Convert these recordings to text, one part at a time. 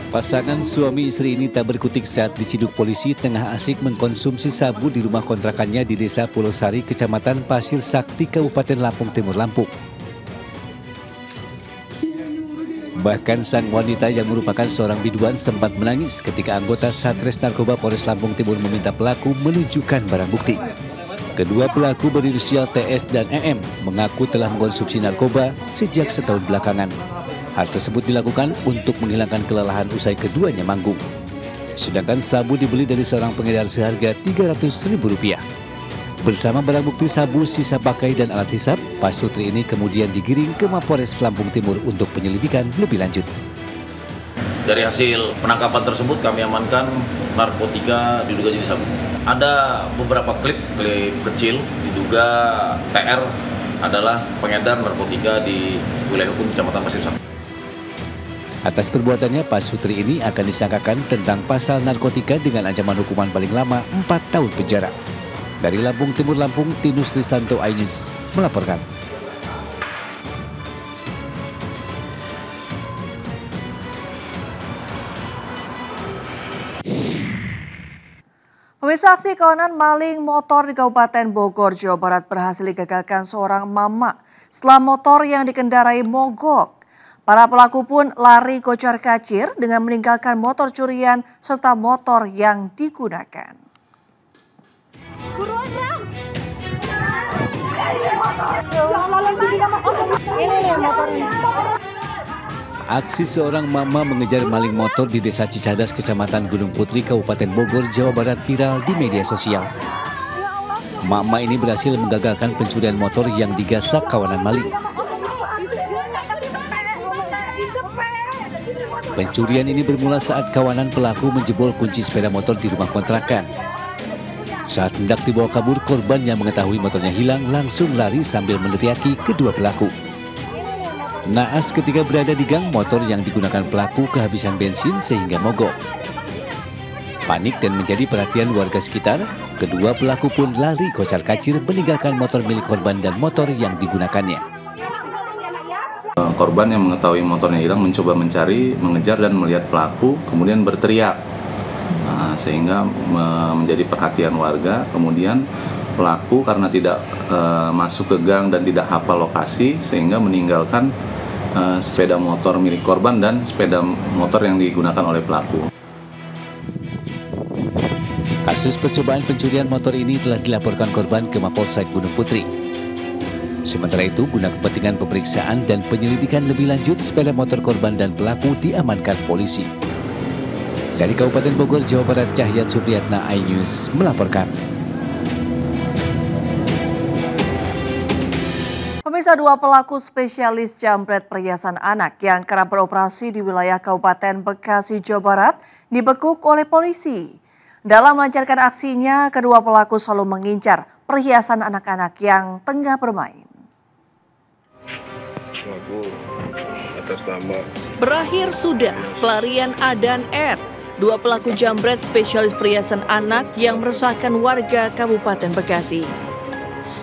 Pasangan suami istri ini tak berkutik saat diciduk polisi tengah asik mengkonsumsi sabu di rumah kontrakannya di Desa Pulau Sari, Kecamatan Pasir Sakti, Kabupaten Lampung Timur, Lampung. Bahkan sang wanita yang merupakan seorang biduan sempat menangis ketika anggota Satres Narkoba Polres Lampung Timur meminta pelaku menunjukkan barang bukti. Kedua pelaku berinisial TS dan EM mengaku telah mengkonsumsi narkoba sejak setahun belakangan. Hal tersebut dilakukan untuk menghilangkan kelelahan usai keduanya manggung. Sedangkan sabu dibeli dari seorang pengedar seharga Rp300.000. Bersama barang bukti sabu, sisa pakai dan alat hisap, Pasutri ini kemudian digiring ke Mapores Lampung Timur untuk penyelidikan lebih lanjut. Dari hasil penangkapan tersebut kami amankan narkotika diduga jenis sabu. Ada beberapa klip kecil diduga TR adalah pengedar narkotika di wilayah hukum Kecamatan Pasir Sakti. Atas perbuatannya, Pasutri ini akan disangkakan tentang pasal narkotika dengan ancaman hukuman paling lama 4 tahun penjara. Dari Lampung Timur, Lampung, Tinus Risanto, iNews melaporkan. Pemirsa, aksi kawanan maling motor di Kabupaten Bogor, Jawa Barat berhasil digagalkan seorang mama setelah motor yang dikendarai mogok. Para pelaku pun lari kocar-kacir dengan meninggalkan motor curian serta motor yang digunakan. Aksi seorang mama mengejar maling motor di Desa Cicadas, Kecamatan Gunung Putri, Kabupaten Bogor, Jawa Barat viral di media sosial. Mama ini berhasil menggagalkan pencurian motor yang digasak kawanan maling. Pencurian ini bermula saat kawanan pelaku menjebol kunci sepeda motor di rumah kontrakan. Saat hendak dibawa kabur, korban yang mengetahui motornya hilang langsung lari sambil meneriaki kedua pelaku. Naas ketika berada di gang, motor yang digunakan pelaku kehabisan bensin sehingga mogok. Panik dan menjadi perhatian warga sekitar, kedua pelaku pun lari kocar-kacir meninggalkan motor milik korban dan motor yang digunakannya. Korban yang mengetahui motornya hilang mencoba mencari, mengejar dan melihat pelaku, kemudian berteriak. Sehingga menjadi perhatian warga. Kemudian pelaku karena tidak masuk ke gang dan tidak hafal lokasi sehingga meninggalkan sepeda motor milik korban dan sepeda motor yang digunakan oleh pelaku. Kasus percobaan pencurian motor ini telah dilaporkan korban ke Mapolsek Gunung Putri. Sementara itu, guna kepentingan pemeriksaan dan penyelidikan lebih lanjut, sepeda motor korban dan pelaku diamankan polisi. Dari Kabupaten Bogor, Jawa Barat, Cahyat Supriyatna, iNews melaporkan. Pemirsa, dua pelaku spesialis jambret perhiasan anak yang kerap beroperasi di wilayah Kabupaten Bekasi, Jawa Barat dibekuk oleh polisi. Dalam melancarkan aksinya, kedua pelaku selalu mengincar perhiasan anak-anak yang tengah bermain. Berakhir sudah pelarian A dan R, dua pelaku jambret spesialis perhiasan anak yang meresahkan warga Kabupaten Bekasi.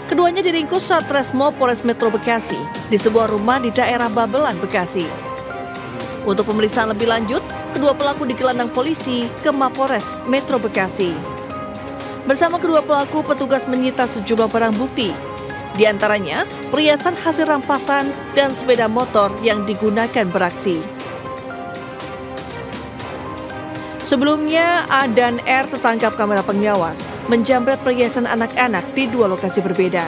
Keduanya diringkus Satreskrim Polres Metro Bekasi di sebuah rumah di daerah Babelan, Bekasi. Untuk pemeriksaan lebih lanjut, kedua pelaku digelandang polisi ke Mapores Metro Bekasi. Bersama kedua pelaku, petugas menyita sejumlah barang bukti, di antaranya perhiasan hasil rampasan dan sepeda motor yang digunakan beraksi. Sebelumnya, A dan R tertangkap kamera pengawas menjambret perhiasan anak-anak di dua lokasi berbeda.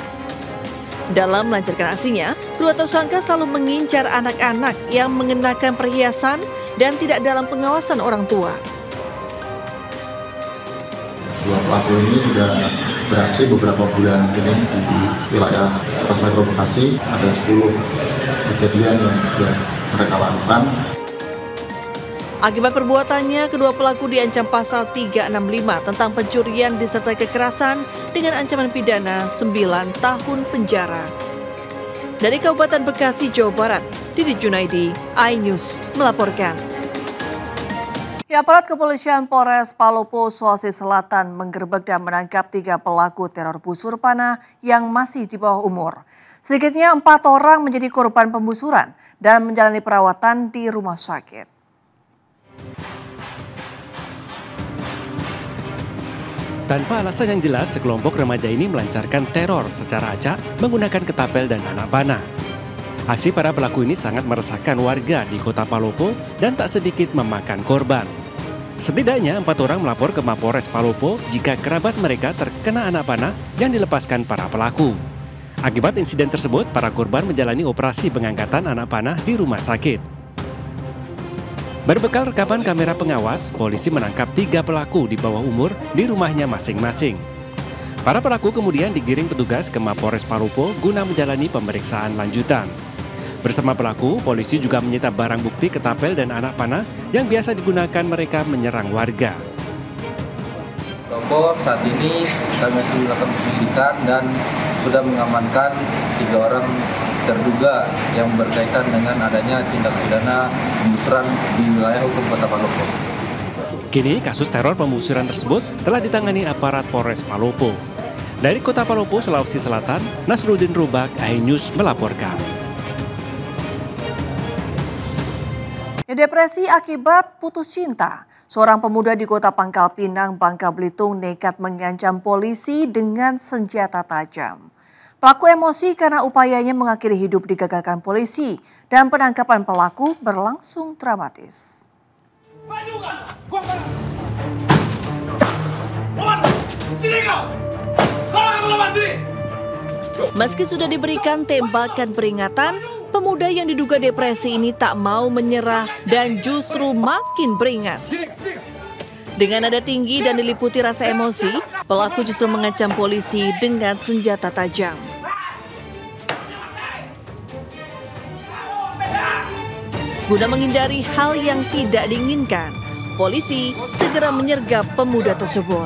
Dalam melancarkan aksinya, dua tersangka selalu mengincar anak-anak yang mengenakan perhiasan dan tidak dalam pengawasan orang tua. Dua pelaku ini sudah beraksi beberapa bulan ini di wilayah Polres Metro Bekasi. Ada 10 kejadian yang sudah mereka lakukan. Akibat perbuatannya, kedua pelaku diancam pasal 365 tentang pencurian disertai kekerasan dengan ancaman pidana 9 tahun penjara. Dari Kabupaten Bekasi, Jawa Barat, Didi Junaidi, iNews melaporkan. Aparat kepolisian Polres Palopo, Sulawesi Selatan menggerebek dan menangkap 3 pelaku teror busur panah yang masih di bawah umur. Sedikitnya 4 orang menjadi korban pembusuran dan menjalani perawatan di rumah sakit. Tanpa alasan yang jelas, sekelompok remaja ini melancarkan teror secara acak menggunakan ketapel dan anak panah. Aksi para pelaku ini sangat meresahkan warga di kota Palopo dan tak sedikit memakan korban. Setidaknya 4 orang melapor ke Mapores Palopo jika kerabat mereka terkena anak panah yang dilepaskan para pelaku. Akibat insiden tersebut, para korban menjalani operasi pengangkatan anak panah di rumah sakit. Berbekal rekaman kamera pengawas, polisi menangkap 3 pelaku di bawah umur di rumahnya masing-masing. Para pelaku kemudian digiring petugas ke Mapores Palopo guna menjalani pemeriksaan lanjutan. Bersama pelaku, polisi juga menyita barang bukti ketapel dan anak panah yang biasa digunakan mereka menyerang warga. Palopo saat ini kami masih melakukan penyelidikan dan sudah mengamankan 3 orang terduga yang berkaitan dengan adanya tindak pidana pembusuran di wilayah hukum Kota Palopo. Kini kasus teror pembusuran tersebut telah ditangani aparat Polres Palopo. Dari Kota Palopo, Sulawesi Selatan, Nasruddin Rubak, iNews melaporkan. Depresi akibat putus cinta. Seorang pemuda di Kota Pangkal Pinang, Bangka Belitung nekat mengancam polisi dengan senjata tajam. Pelaku emosi karena upayanya mengakhiri hidup digagalkan polisi dan penangkapan pelaku berlangsung dramatis. Meski sudah diberikan tembakan peringatan, pemuda yang diduga depresi ini tak mau menyerah dan justru makin beringas. Dengan nada tinggi dan diliputi rasa emosi, pelaku justru mengancam polisi dengan senjata tajam. Guna menghindari hal yang tidak diinginkan, polisi segera menyergap pemuda tersebut.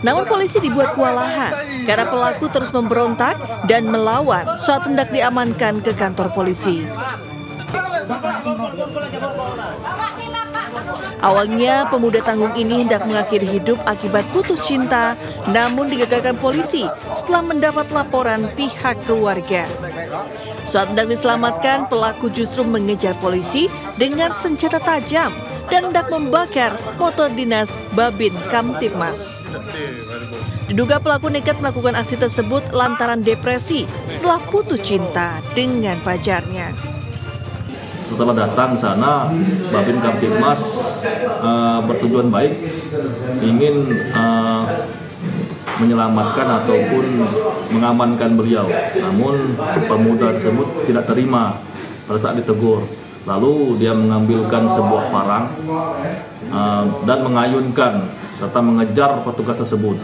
Namun polisi dibuat kewalahan karena pelaku terus memberontak dan melawan saat hendak diamankan ke kantor polisi. Awalnya pemuda tanggung ini hendak mengakhiri hidup akibat putus cinta, namun digagalkan polisi setelah mendapat laporan pihak keluarga. Saat hendak diselamatkan, pelaku justru mengejar polisi dengan senjata tajam dan hendak membakar motor dinas Babin Kamtibmas. Diduga pelaku nekat melakukan aksi tersebut lantaran depresi setelah putus cinta dengan pacarnya. Setelah datang sana, Babin Kamtibmas bertujuan baik, ingin menyelamatkan ataupun mengamankan beliau. Namun pemuda tersebut tidak terima pada saat ditegur. Lalu dia mengambilkan sebuah parang dan mengayunkan serta mengejar petugas tersebut.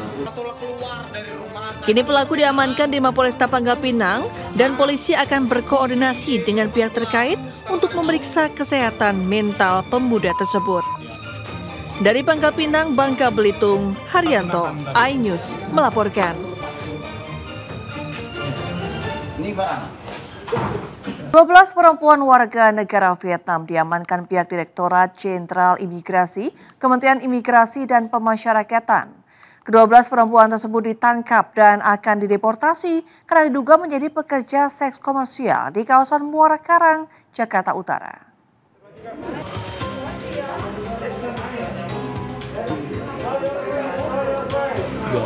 Kini pelaku diamankan di Mapolresta Pangkal Pinang dan polisi akan berkoordinasi dengan pihak terkait untuk memeriksa kesehatan mental pemuda tersebut. Dari Pangkal Pinang, Bangka Belitung, Haryanto, iNews melaporkan. 12 perempuan warga negara Vietnam diamankan pihak Direktorat Jenderal Imigrasi, Kementerian Imigrasi dan Pemasyarakatan. Ke-12 perempuan tersebut ditangkap dan akan dideportasi karena diduga menjadi pekerja seks komersial di kawasan Muara Karang, Jakarta Utara.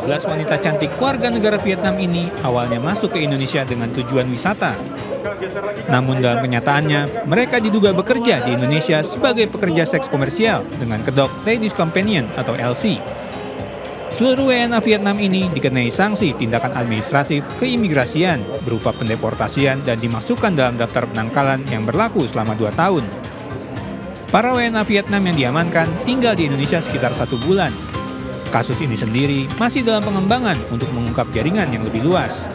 Belas wanita cantik warga negara Vietnam ini awalnya masuk ke Indonesia dengan tujuan wisata. Namun dalam kenyataannya, mereka diduga bekerja di Indonesia sebagai pekerja seks komersial dengan kedok Ladies Companion atau LC. Seluruh WNA Vietnam ini dikenai sanksi tindakan administratif keimigrasian berupa pendeportasian dan dimasukkan dalam daftar penangkalan yang berlaku selama 2 tahun. Para WNA Vietnam yang diamankan tinggal di Indonesia sekitar 1 bulan. Kasus ini sendiri masih dalam pengembangan untuk mengungkap jaringan yang lebih luas.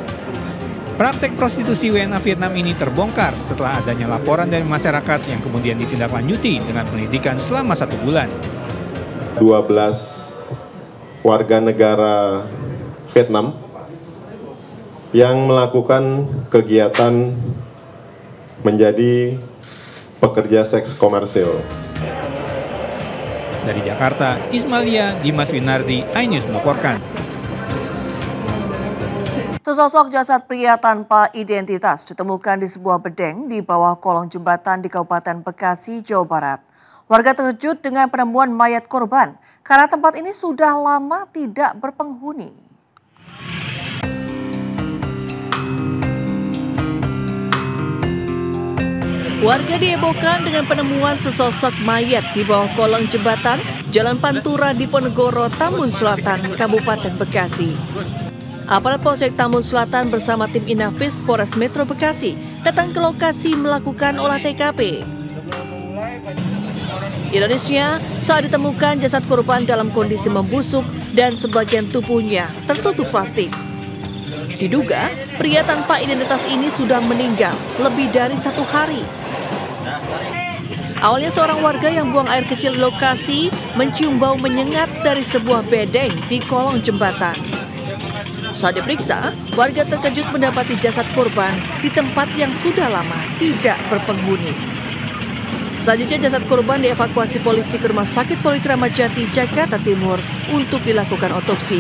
Praktek prostitusi WNA Vietnam ini terbongkar setelah adanya laporan dari masyarakat yang kemudian ditindaklanjuti dengan penyidikan selama 1 bulan. 12 warga negara Vietnam yang melakukan kegiatan menjadi pekerja seks komersil. Dari Jakarta, Ismalia Dimas Winardi, iNews melaporkan. Sesosok jasad pria tanpa identitas ditemukan di sebuah bedeng di bawah kolong jembatan di Kabupaten Bekasi, Jawa Barat. Warga terkejut dengan penemuan mayat korban karena tempat ini sudah lama tidak berpenghuni. Warga dihebohkan dengan penemuan sesosok mayat di bawah kolong jembatan Jalan Pantura Diponegoro, Tambun Selatan, Kabupaten Bekasi. Aparat Polsek Tambun Selatan bersama tim Inafis Polres Metro Bekasi datang ke lokasi melakukan olah TKP. Ironisnya, saat ditemukan jasad korban dalam kondisi membusuk dan sebagian tubuhnya tertutup plastik. Diduga, pria tanpa identitas ini sudah meninggal lebih dari 1 hari. Awalnya seorang warga yang buang air kecil di lokasi mencium bau menyengat dari sebuah bedeng di kolong jembatan. Saat diperiksa, warga terkejut mendapati jasad korban di tempat yang sudah lama tidak berpenghuni. Selanjutnya jasad korban dievakuasi polisi ke Rumah Sakit Polri Kramat Jati, Jakarta Timur untuk dilakukan otopsi.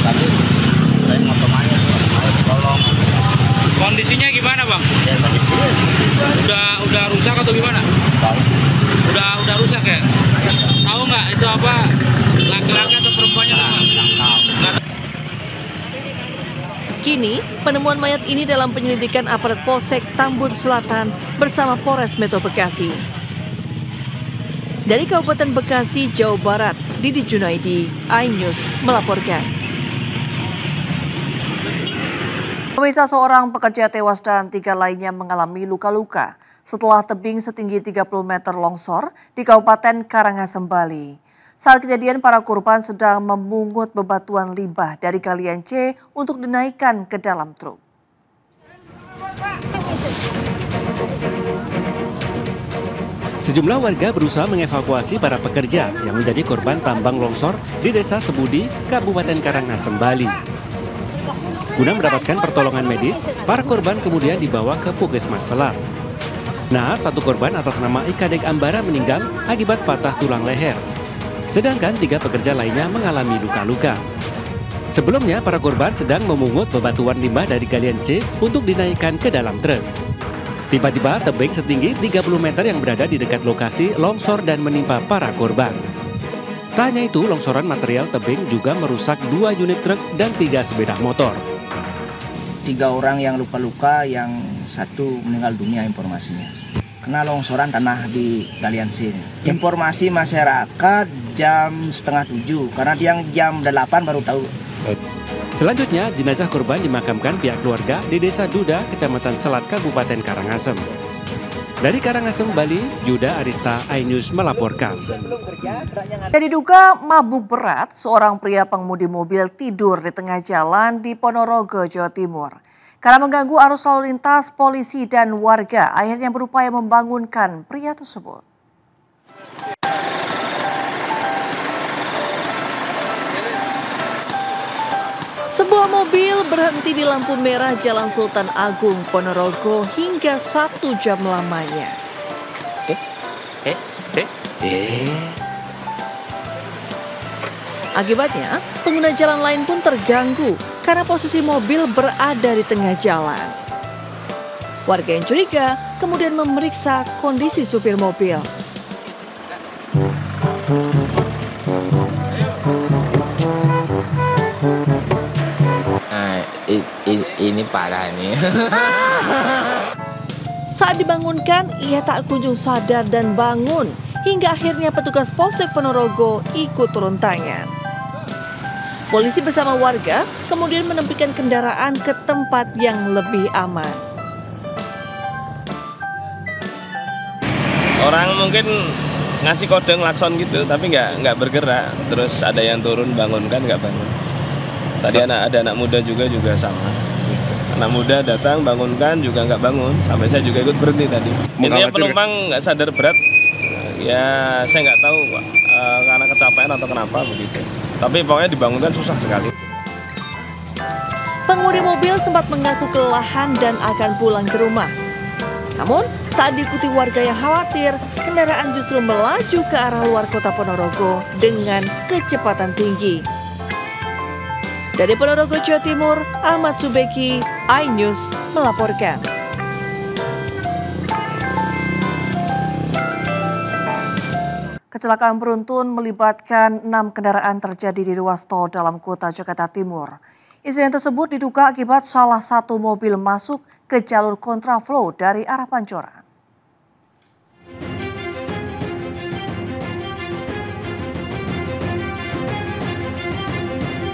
Tadi saya motor mayat di kolong. Kondisinya gimana, Bang? Ya, kondisinya udah rusak atau gimana? Udah rusak ya? Tahu nggak itu apa? Laki-laki atau perempuannya? Kini, penemuan mayat ini dalam penyelidikan aparat Polsek Tambun Selatan bersama Polres Metro Bekasi. Dari Kabupaten Bekasi, Jawa Barat, Didi Junaidi, iNews melaporkan. Pemirsa, seorang pekerja tewas dan 3 lainnya mengalami luka-luka setelah tebing setinggi 30 meter longsor di Kabupaten Karangasem, Bali. Saat kejadian, para korban sedang memungut bebatuan limbah dari galian C untuk dinaikkan ke dalam truk. Sejumlah warga berusaha mengevakuasi para pekerja yang menjadi korban tambang longsor di Desa Sebudi, Kabupaten Karangasem, Bali. Guna mendapatkan pertolongan medis, para korban kemudian dibawa ke Puskesmas Selar. Nah, 1 korban atas nama Ikadek Ambara meninggal akibat patah tulang leher. Sedangkan 3 pekerja lainnya mengalami luka-luka. Sebelumnya, para korban sedang memungut bebatuan limbah dari galian C untuk dinaikkan ke dalam truk. Tiba-tiba tebing setinggi 30 meter yang berada di dekat lokasi longsor dan menimpa para korban. Tak hanya itu, longsoran material tebing juga merusak 2 unit truk dan 3 sepeda motor. 3 orang yang luka-luka, yang 1 meninggal dunia informasinya. Kena longsoran tanah di galian C. Informasi masyarakat jam setengah 7, karena dia jam 8 baru tahu. Selanjutnya, jenazah korban dimakamkan pihak keluarga di Desa Duda, Kecamatan Selat, Kabupaten Karangasem. Dari Karangasem, Bali, Yuda Arista, iNews melaporkan. Diduga mabuk berat, seorang pria pengemudi mobil tidur di tengah jalan di Ponorogo, Jawa Timur. Karena mengganggu arus lalu lintas, polisi dan warga akhirnya berupaya membangunkan pria tersebut. Sebuah mobil berhenti di lampu merah Jalan Sultan Agung, Ponorogo hingga 1 jam lamanya. Akibatnya, pengguna jalan lain pun terganggu karena posisi mobil berada di tengah jalan. Warga yang curiga kemudian memeriksa kondisi supir mobil. Ini parah nih. Saat dibangunkan, ia tak kunjung sadar dan bangun, hingga akhirnya petugas Polsek Ponorogo ikut turun tangan. Polisi bersama warga kemudian menempatkan kendaraan ke tempat yang lebih aman. Orang mungkin ngasih kode ngelakson gitu, tapi nggak bergerak. Terus ada yang turun bangunkan, nggak bangun. Tadi ada anak muda juga sama. Anak muda datang bangunkan juga nggak bangun, sampai saya juga ikut berhenti tadi. Ini penumpang nggak sadar berat, ya saya nggak tahu karena kecapean atau kenapa begitu. Tapi pokoknya dibangunkan susah sekali. Pengemudi mobil sempat mengaku kelelahan dan akan pulang ke rumah. Namun, saat diikuti warga yang khawatir, kendaraan justru melaju ke arah luar kota Ponorogo dengan kecepatan tinggi. Dari Ponorogo, Jawa Timur, Ahmad Subeki, iNews melaporkan. Kecelakaan beruntun melibatkan 6 kendaraan terjadi di ruas tol dalam kota Jakarta Timur. Insiden tersebut diduga akibat salah satu mobil masuk ke jalur kontraflow dari arah Pancoran.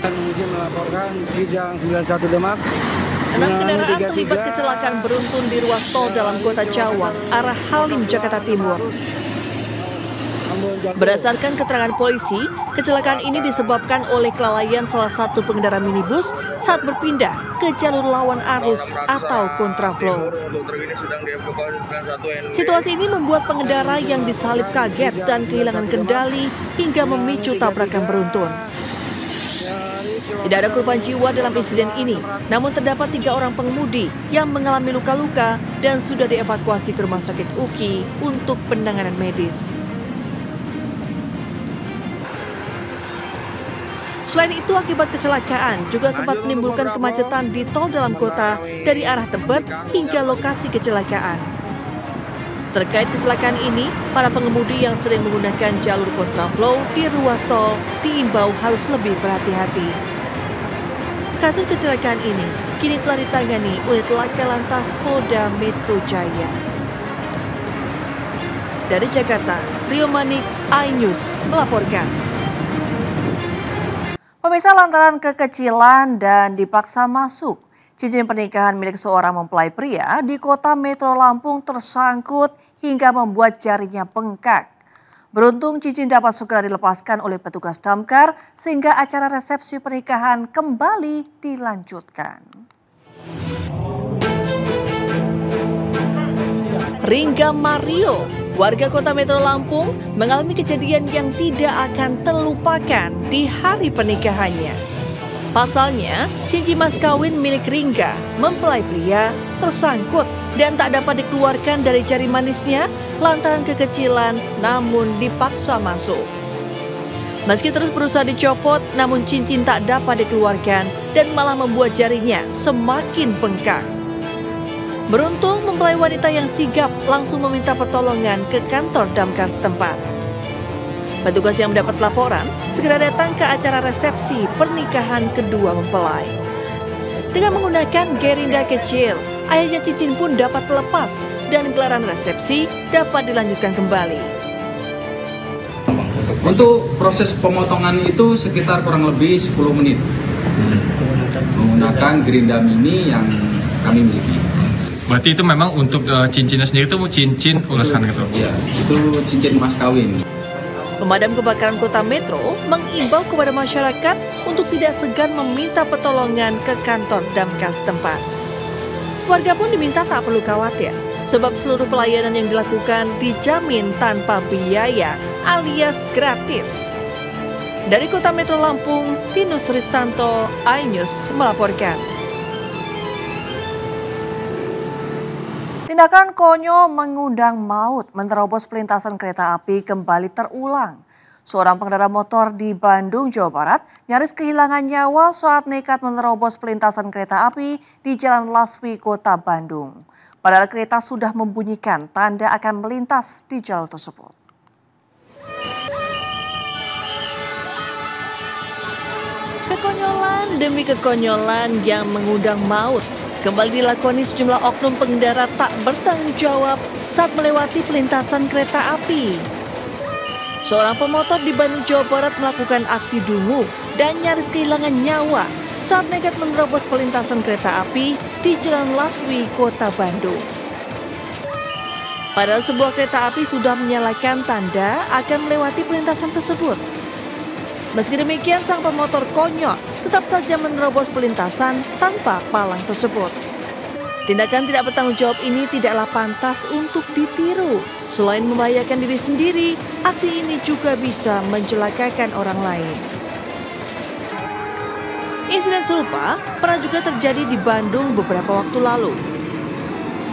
Izin melaporkan Kijang 91 Demak. 6 kendaraan terlibat kecelakaan beruntun di ruas tol dalam kota Cawang, arah Halim, Jakarta Timur. Berdasarkan keterangan polisi, kecelakaan ini disebabkan oleh kelalaian salah satu pengendara minibus saat berpindah ke jalur lawan arus atau kontraflow. Situasi ini membuat pengendara yang disalip kaget dan kehilangan kendali hingga memicu tabrakan beruntun. Tidak ada korban jiwa dalam insiden ini, namun terdapat 3 orang pengemudi yang mengalami luka-luka dan sudah dievakuasi ke rumah sakit UKI untuk penanganan medis. Selain itu, akibat kecelakaan juga sempat menimbulkan kemacetan di tol dalam kota dari arah Tebet hingga lokasi kecelakaan. Terkait kecelakaan ini, para pengemudi yang sering menggunakan jalur kontraflow di ruas tol diimbau harus lebih berhati-hati. Kasus kecelakaan ini kini telah ditangani unit Laka Lantas Polda Metro Jaya. Dari Jakarta, Rio Manik, iNews melaporkan. Pemirsa, lantaran kekecilan dan dipaksa masuk, cincin pernikahan milik seorang mempelai pria di kota Metro Lampung tersangkut hingga membuat jarinya bengkak. Beruntung cincin dapat segera dilepaskan oleh petugas damkar sehingga acara resepsi pernikahan kembali dilanjutkan. Ringga Mario, warga kota Metro Lampung, mengalami kejadian yang tidak akan terlupakan di hari pernikahannya. Pasalnya, cincin mas kawin milik Ringga, mempelai pria, tersangkut dan tak dapat dikeluarkan dari jari manisnya lantaran kekecilan namun dipaksa masuk. Meski terus berusaha dicopot, namun cincin tak dapat dikeluarkan dan malah membuat jarinya semakin bengkak. Beruntung mempelai wanita yang sigap langsung meminta pertolongan ke kantor damkar setempat. Petugas yang mendapat laporan segera datang ke acara resepsi pernikahan kedua mempelai. Dengan menggunakan gerinda kecil, akhirnya cincin pun dapat lepas dan gelaran resepsi dapat dilanjutkan kembali. Untuk proses pemotongan itu sekitar kurang lebih 10 menit. Menggunakan gerinda mini yang kami miliki. Berarti itu memang untuk cincinnya sendiri itu cincin ulasan gitu? Ya, itu cincin mas kawin. Pemadam kebakaran kota Metro mengimbau kepada masyarakat untuk tidak segan meminta pertolongan ke kantor damkar setempat. Warga pun diminta tak perlu khawatir, sebab seluruh pelayanan yang dilakukan dijamin tanpa biaya alias gratis. Dari kota Metro Lampung, Tinus Ristanto, iNews melaporkan. Tindakan konyol mengundang maut menerobos pelintasan kereta api kembali terulang. Seorang pengendara motor di Bandung, Jawa Barat nyaris kehilangan nyawa saat nekat menerobos pelintasan kereta api di Jalan Laswi, Kota Bandung. Padahal kereta sudah membunyikan tanda akan melintas di jalur tersebut. Kekonyolan demi kekonyolan yang mengundang maut kembali dilakoni sejumlah oknum pengendara tak bertanggung jawab saat melewati pelintasan kereta api. Seorang pemotor di Bandung, Jawa Barat melakukan aksi dungu dan nyaris kehilangan nyawa saat nekat menerobos pelintasan kereta api di Jalan Laswi, Kota Bandung. Padahal sebuah kereta api sudah menyalakan tanda akan melewati pelintasan tersebut. Meski demikian, sang pemotor konyol tetap saja menerobos pelintasan tanpa palang tersebut. Tindakan tidak bertanggung jawab ini tidaklah pantas untuk ditiru. Selain membahayakan diri sendiri, aksi ini juga bisa mencelakakan orang lain. Insiden serupa pernah juga terjadi di Bandung beberapa waktu lalu.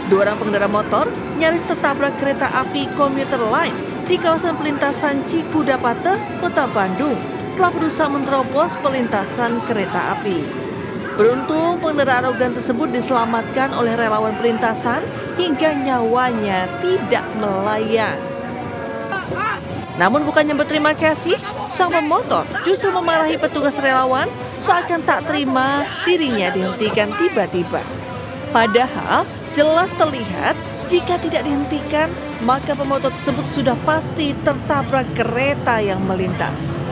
Dua orang pengendara motor nyaris tertabrak kereta api komuter lain di kawasan pelintasan Cikudapate, Kota Bandung setelah berusaha menerobos pelintasan kereta api. Beruntung pengendara arogan tersebut diselamatkan oleh relawan pelintasan hingga nyawanya tidak melayang. Namun bukannya berterima kasih, sang pemotor justru memarahi petugas relawan seakan tak terima dirinya dihentikan tiba-tiba. Padahal jelas terlihat jika tidak dihentikan, maka pemotor tersebut sudah pasti tertabrak kereta yang melintas.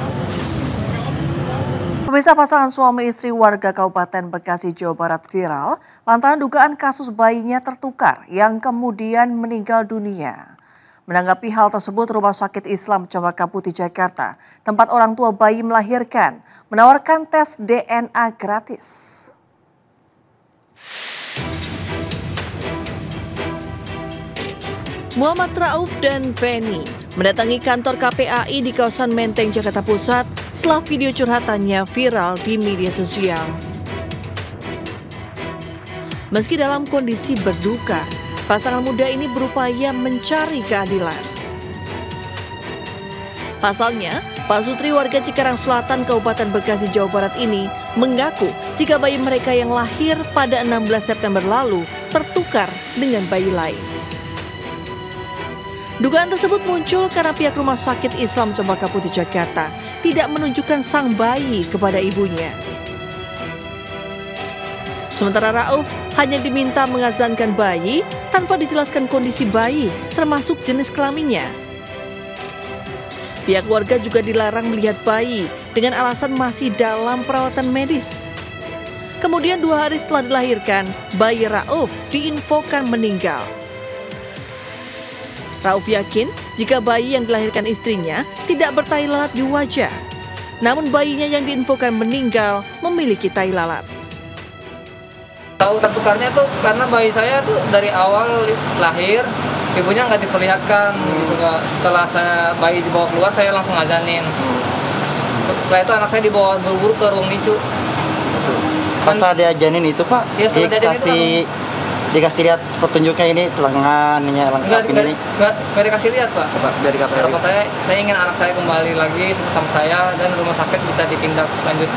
Pemirsa, pasangan suami istri warga Kabupaten Bekasi, Jawa Barat viral lantaran dugaan kasus bayinya tertukar yang kemudian meninggal dunia. Menanggapi hal tersebut, Rumah Sakit Islam Cempaka Putih Jakarta, tempat orang tua bayi melahirkan, menawarkan tes DNA gratis. Muhammad Rauf dan Feni mendatangi kantor KPAI di kawasan Menteng, Jakarta Pusat setelah video curhatannya viral di media sosial. Meski dalam kondisi berduka, pasangan muda ini berupaya mencari keadilan. Pasalnya, Pak Sutri warga Cikarang Selatan, Kabupaten Bekasi, Jawa Barat ini mengaku jika bayi mereka yang lahir pada 16 September lalu tertukar dengan bayi lain. Dugaan tersebut muncul karena pihak Rumah Sakit Islam Cempaka Putih Jakarta tidak menunjukkan sang bayi kepada ibunya. Sementara Rauf hanya diminta mengazankan bayi tanpa dijelaskan kondisi bayi, termasuk jenis kelaminnya. Pihak warga juga dilarang melihat bayi dengan alasan masih dalam perawatan medis. Kemudian 2 hari setelah dilahirkan, bayi Rauf diinfokan meninggal. Rauf yakin jika bayi yang dilahirkan istrinya tidak bertai lalat di wajah. Namun bayinya yang diinfokan meninggal memiliki tai lalat. Tahu tertukarnya tuh karena bayi saya tuh dari awal lahir ibunya nggak diperlihatkan gitu. Setelah bayi dibawa keluar saya langsung azanin. Setelah itu anak saya dibawa buru-buru ke ruang NICU. Pas diajanin itu Pak, ya, dikasih lihat petunjuknya ini lengannya lengkap ini. Nggak dikasih lihat Pak. Dari KPAI. Harapan saya ingin anak saya kembali lagi bersama saya dan rumah sakit bisa ditindak lanjut.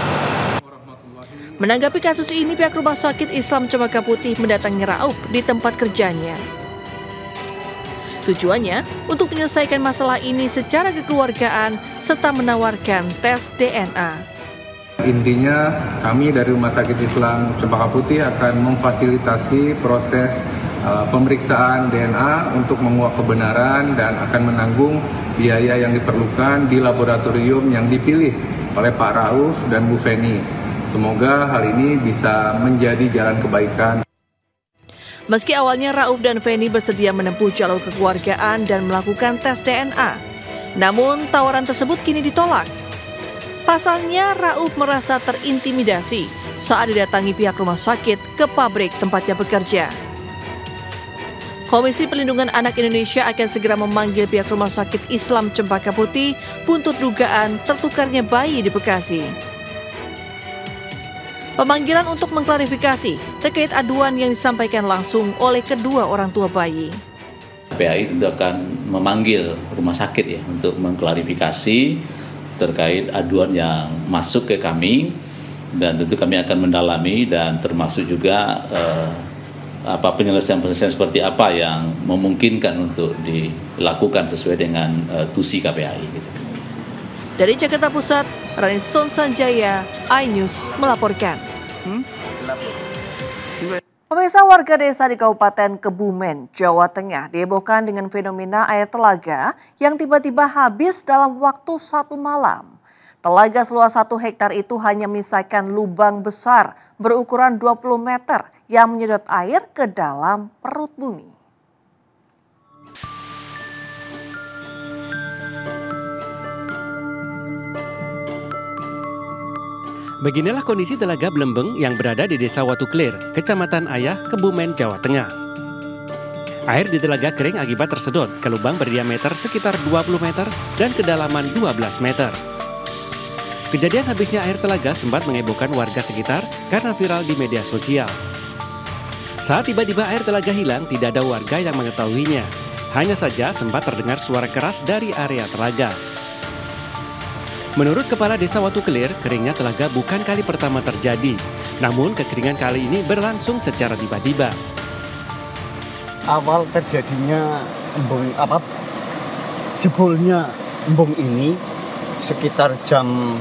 Menanggapi kasus ini, pihak Rumah Sakit Islam Cempaka Putih mendatangi Rauf di tempat kerjanya. Tujuannya untuk menyelesaikan masalah ini secara kekeluargaan serta menawarkan tes DNA. Intinya kami dari Rumah Sakit Islam Cempaka Putih akan memfasilitasi proses pemeriksaan DNA untuk menguak kebenaran dan akan menanggung biaya yang diperlukan di laboratorium yang dipilih oleh Pak Rauf dan Bu Feni. Semoga hal ini bisa menjadi jalan kebaikan. Meski awalnya Rauf dan Feni bersedia menempuh jalur kekeluargaan dan melakukan tes DNA, namun tawaran tersebut kini ditolak. Pasalnya, Rauf merasa terintimidasi saat didatangi pihak rumah sakit ke pabrik tempatnya bekerja. Komisi Perlindungan Anak Indonesia akan segera memanggil pihak Rumah Sakit Islam Cempaka Putih buntut dugaan tertukarnya bayi di Bekasi. Pemanggilan untuk mengklarifikasi terkait aduan yang disampaikan langsung oleh kedua orang tua bayi. KPAI itu akan memanggil rumah sakit ya untuk mengklarifikasi terkait aduan yang masuk ke kami, dan tentu kami akan mendalami dan termasuk juga penyelesaian seperti apa yang memungkinkan untuk dilakukan sesuai dengan tusi KPAI. Gitu. Dari Jakarta Pusat, Raniston Sanjaya, iNews melaporkan. Pemirsa, warga desa di Kabupaten Kebumen, Jawa Tengah dihebohkan dengan fenomena air telaga yang tiba-tiba habis dalam waktu 1 malam. Telaga seluas 1 hektar itu hanya menyisakan lubang besar berukuran 20 meter yang menyedot air ke dalam perut bumi. Beginilah kondisi Telaga Blembeng yang berada di Desa Watu Klir, Kecamatan Ayah, Kebumen, Jawa Tengah. Air di telaga kering akibat tersedot ke lubang berdiameter sekitar 20 meter dan kedalaman 12 meter. Kejadian habisnya air telaga sempat menghebohkan warga sekitar karena viral di media sosial. Saat tiba-tiba air telaga hilang, tidak ada warga yang mengetahuinya. Hanya saja sempat terdengar suara keras dari area telaga. Menurut Kepala Desa Watu Kelir, keringnya telaga bukan kali pertama terjadi. Namun kekeringan kali ini berlangsung secara tiba-tiba. Awal terjadinya jebolnya embung ini sekitar jam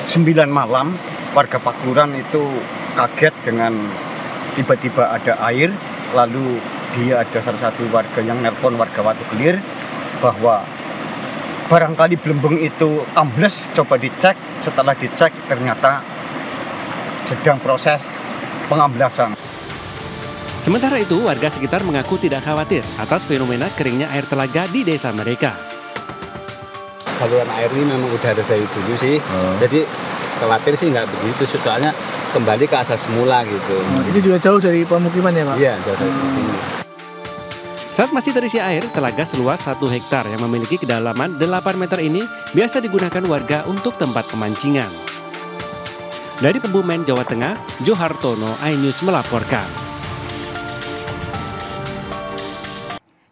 9 malam, warga Pakuran itu kaget dengan tiba-tiba ada air, lalu dia ada salah satu warga yang nelpon warga Watu Kelir bahwa barangkali Blembeng itu ambles, coba dicek. Setelah dicek ternyata sedang proses pengamblasan. Sementara itu, warga sekitar mengaku tidak khawatir atas fenomena keringnya air telaga di desa mereka. Saluran air ini memang udah ada dari dulu sih, jadi khawatir sih nggak begitu, soalnya kembali ke asal semula gitu. Ini juga jauh dari pemukiman ya Pak? Iya, jauh dari pemukiman. Saat masih terisi air, telaga seluas 1 hektar yang memiliki kedalaman 8 meter ini biasa digunakan warga untuk tempat pemancingan. Dari Kebumen, Jawa Tengah, Johartono, iNews melaporkan.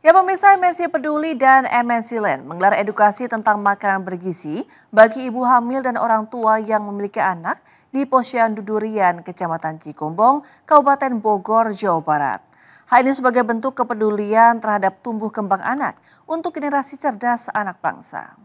Ya pemirsa, MNC Peduli dan MNC Land menggelar edukasi tentang makanan bergizi bagi ibu hamil dan orang tua yang memiliki anak di Posyandu Durian, Kecamatan Cigombong, Kabupaten Bogor, Jawa Barat. Hal ini sebagai bentuk kepedulian terhadap tumbuh kembang anak untuk generasi cerdas anak bangsa.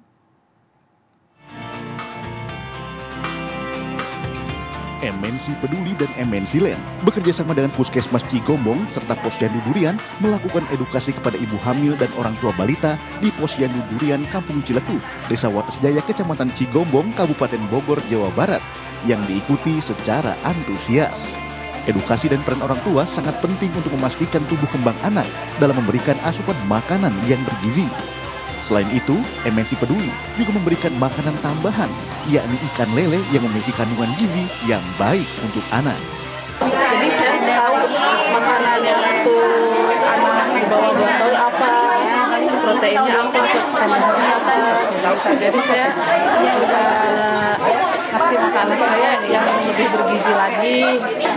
MNC Peduli dan MNC Land bekerjasama dengan Puskesmas Cigombong serta Posyandu Durian melakukan edukasi kepada ibu hamil dan orang tua balita di Posyandu Durian, Kampung Ciletuh, Desa Watasjaya, Kecamatan Cigombong, Kabupaten Bogor, Jawa Barat, yang diikuti secara antusias. Edukasi dan peran orang tua sangat penting untuk memastikan tumbuh kembang anak dalam memberikan asupan makanan yang bergizi. Selain itu, MNC Peduli juga memberikan makanan tambahan, yakni ikan lele yang memiliki kandungan gizi yang baik untuk anak. Jadi saya tahu makanan yang untuk anak di bawah 2 tahun apa, proteinnya apa, kandungannya apa. Jadi saya bisa kasih makanan saya yang lebih bergizi lagi.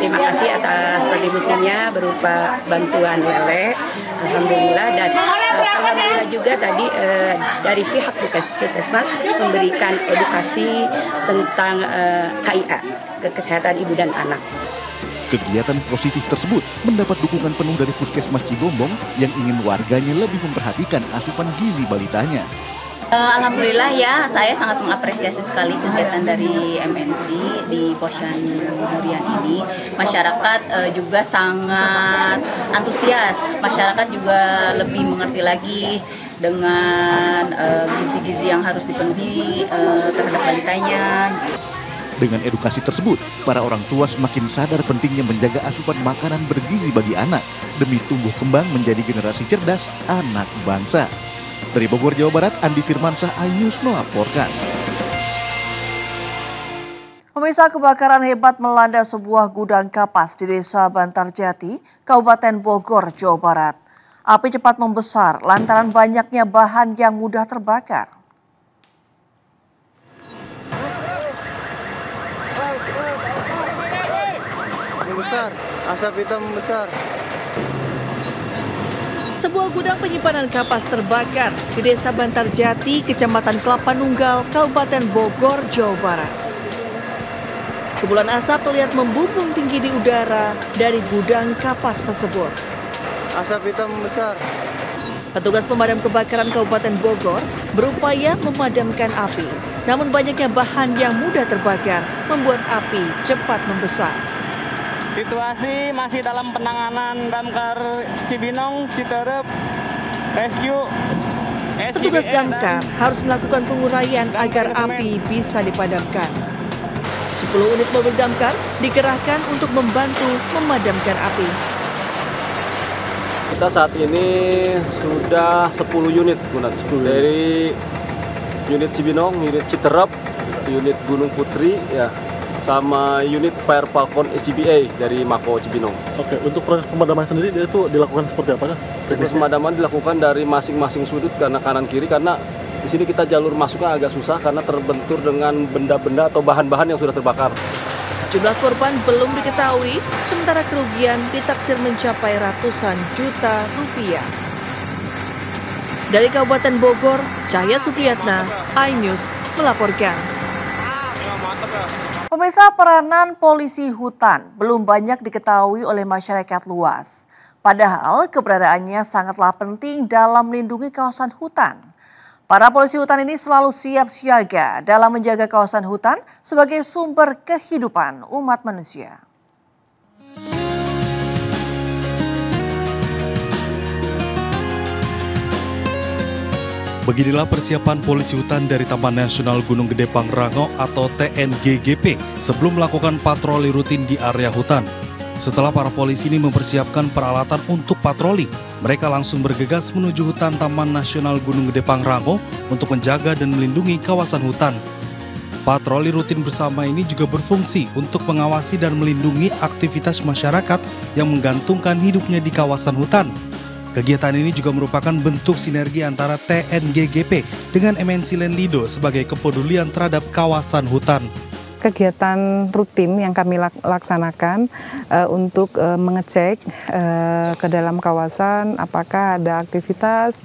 Terima kasih atas kontribusinya berupa bantuan lele. Alhamdulillah, dan alhamdulillah juga tadi dari pihak Puskesmas memberikan edukasi tentang KIA, kesehatan ibu dan anak. Kegiatan positif tersebut mendapat dukungan penuh dari Puskesmas Cigombong yang ingin warganya lebih memperhatikan asupan gizi balitanya. Alhamdulillah ya, saya sangat mengapresiasi sekali kegiatan dari MNC di Posyandu Durian ini. Masyarakat juga sangat antusias, masyarakat juga lebih mengerti lagi dengan gizi-gizi yang harus dipenuhi terhadap balitanya. Dengan edukasi tersebut, para orang tua semakin sadar pentingnya menjaga asupan makanan bergizi bagi anak demi tumbuh kembang menjadi generasi cerdas anak bangsa. Dari Bogor, Jawa Barat, Andi Firmansyah, iNews melaporkan. Pemirsa, kebakaran hebat melanda sebuah gudang kapas di Desa Bantarjati, Kabupaten Bogor, Jawa Barat. Api cepat membesar lantaran banyaknya bahan yang mudah terbakar. Besar, asap hitam besar. Sebuah gudang penyimpanan kapas terbakar di Desa Bantarjati, Kecamatan Kelapa Nunggal, Kabupaten Bogor, Jawa Barat. Kepulan asap terlihat membumbung tinggi di udara dari gudang kapas tersebut. Asap hitam besar. Petugas pemadam kebakaran Kabupaten Bogor berupaya memadamkan api. Namun banyaknya bahan yang mudah terbakar membuat api cepat membesar. Situasi masih dalam penanganan Damkar Cibinong, Citerep, Rescue. Petugas damkar harus melakukan penguraian agar api bisa dipadamkan. 10 unit mobil damkar dikerahkan untuk membantu memadamkan api. Kita saat ini sudah 10 unit, dari unit Cibinong, unit Citerep, unit Gunung Putri, ya, sama unit Fire Falcon SCBA dari Mako Cibinong. Oke, untuk proses pemadaman sendiri itu dilakukan seperti apa? Proses pemadaman dilakukan dari masing-masing sudut karena kanan kiri, karena di sini kita jalur masuknya agak susah karena terbentur dengan benda-benda atau bahan-bahan yang sudah terbakar. Jumlah korban belum diketahui, sementara kerugian ditaksir mencapai ratusan juta rupiah. Dari Kabupaten Bogor, Cahya Supriyatna, iNews melaporkan. Pemirsa, peranan polisi hutan belum banyak diketahui oleh masyarakat luas. Padahal keberadaannya sangatlah penting dalam melindungi kawasan hutan. Para polisi hutan ini selalu siap siaga dalam menjaga kawasan hutan sebagai sumber kehidupan umat manusia. Beginilah persiapan polisi hutan dari Taman Nasional Gunung Gede Pangrango atau TNGGP sebelum melakukan patroli rutin di area hutan. Setelah para polisi ini mempersiapkan peralatan untuk patroli, mereka langsung bergegas menuju hutan Taman Nasional Gunung Gede Pangrango untuk menjaga dan melindungi kawasan hutan. Patroli rutin bersama ini juga berfungsi untuk mengawasi dan melindungi aktivitas masyarakat yang menggantungkan hidupnya di kawasan hutan. Kegiatan ini juga merupakan bentuk sinergi antara TNGGP dengan MNC Land Lido sebagai kepedulian terhadap kawasan hutan. Kegiatan rutin yang kami laksanakan untuk mengecek ke dalam kawasan apakah ada aktivitas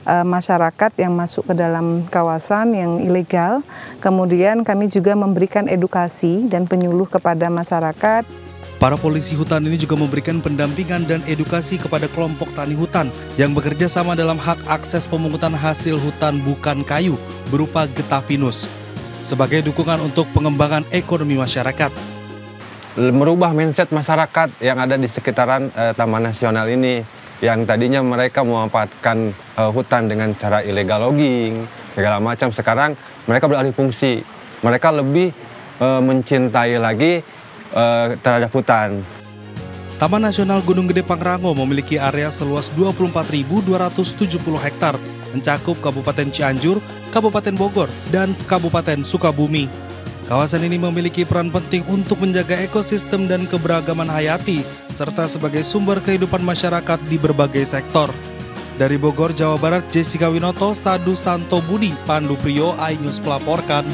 masyarakat yang masuk ke dalam kawasan yang ilegal. Kemudian kami juga memberikan edukasi dan penyuluh kepada masyarakat. Para polisi hutan ini juga memberikan pendampingan dan edukasi kepada kelompok tani hutan yang bekerja sama dalam hak akses pemungutan hasil hutan bukan kayu berupa getah pinus sebagai dukungan untuk pengembangan ekonomi masyarakat. Merubah mindset masyarakat yang ada di sekitaran Taman Nasional ini, yang tadinya mereka memanfaatkan hutan dengan cara illegal logging, segala macam. Sekarang mereka beralih fungsi, mereka lebih mencintai lagi terhadap hutan. Taman Nasional Gunung Gede Pangrango memiliki area seluas 24.270 hektar, mencakup Kabupaten Cianjur, Kabupaten Bogor, dan Kabupaten Sukabumi. Kawasan ini memiliki peran penting untuk menjaga ekosistem dan keberagaman hayati, serta sebagai sumber kehidupan masyarakat di berbagai sektor. Dari Bogor, Jawa Barat, Jessica Winoto, Sadu Santo Budi, Pandu Priyo, iNews melaporkan.